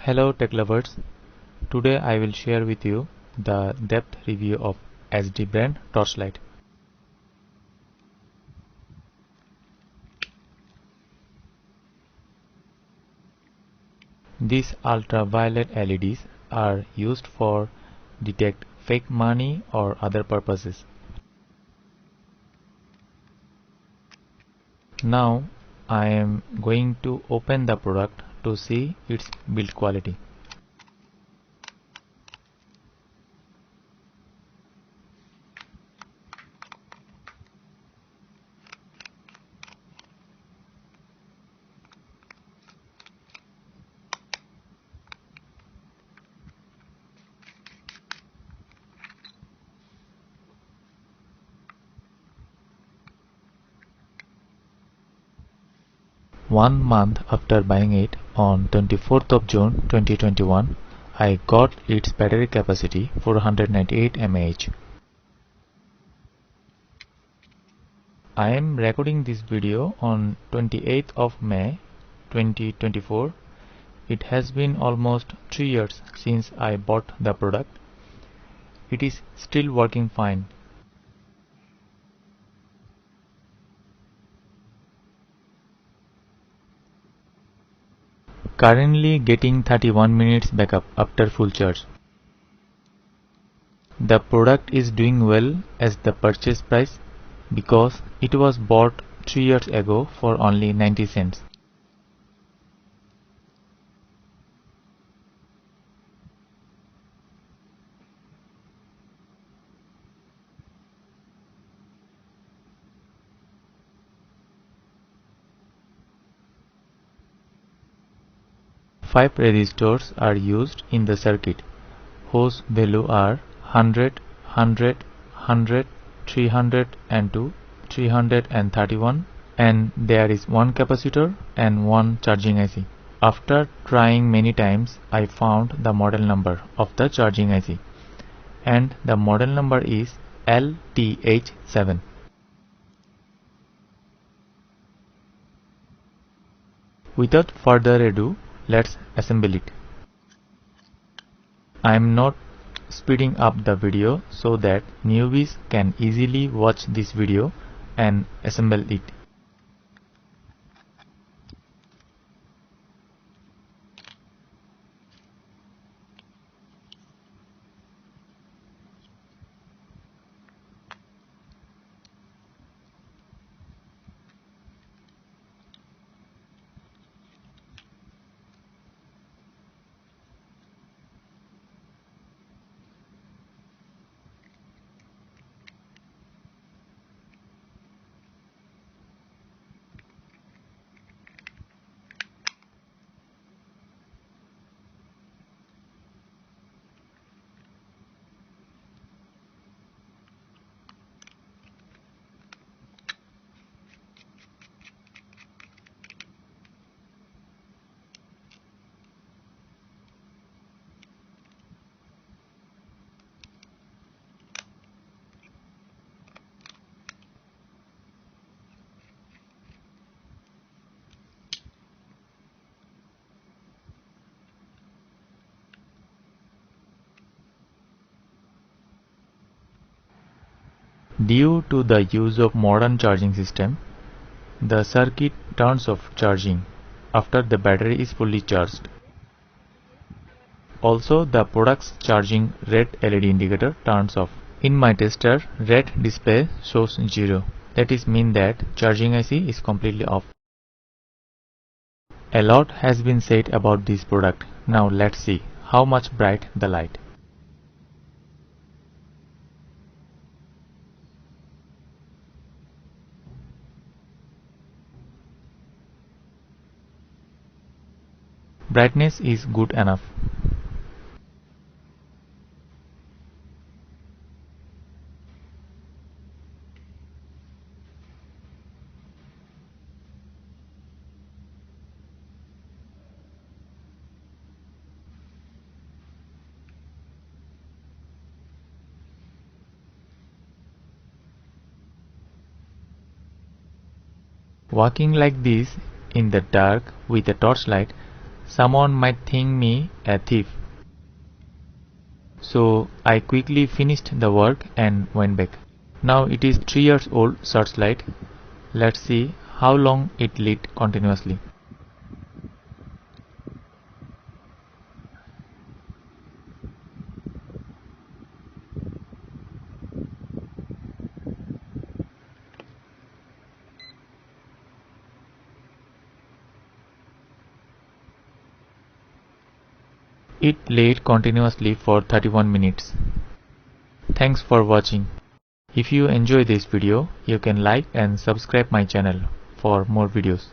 Hello tech lovers, today I will share with you the depth review of SD brand torchlight. These ultraviolet LEDs are used for detect fake money or other purposes. Now I am going to open the product to see its build quality. One month after buying it on 24th of June 2021, I got its battery capacity 498 mAh. I am recording this video on 28th of May 2024. It has been almost 3 years since I bought the product. It is still working fine. Currently getting 31 minutes backup after full charge. The product is doing well as the purchase price because it was bought 3 years ago for only 90 cents. Five resistors are used in the circuit, whose value are 100, 100, 100, 302, 331, and there is one capacitor and one charging IC. After trying many times, I found the model number of the charging IC, and the model number is LTH7. Without further ado, let's assemble it. I am not speeding up the video so that newbies can easily watch this video and assemble it. Due to the use of modern charging system, the circuit turns off charging after the battery is fully charged. Also, the product's charging red LED indicator turns off. In my tester, red display shows 0. That is mean that charging IC is completely off. A lot has been said about this product. Now let's see how much bright the light. Brightness is good enough. Walking like this in the dark with a torchlight Someone might think me a thief. So I quickly finished the work and went back. Now it is 3 years old searchlight. Let's see how long it lit continuously. It lit continuously for 31 minutes. Thanks for watching. If you enjoy this video, you can like and subscribe my channel for more videos.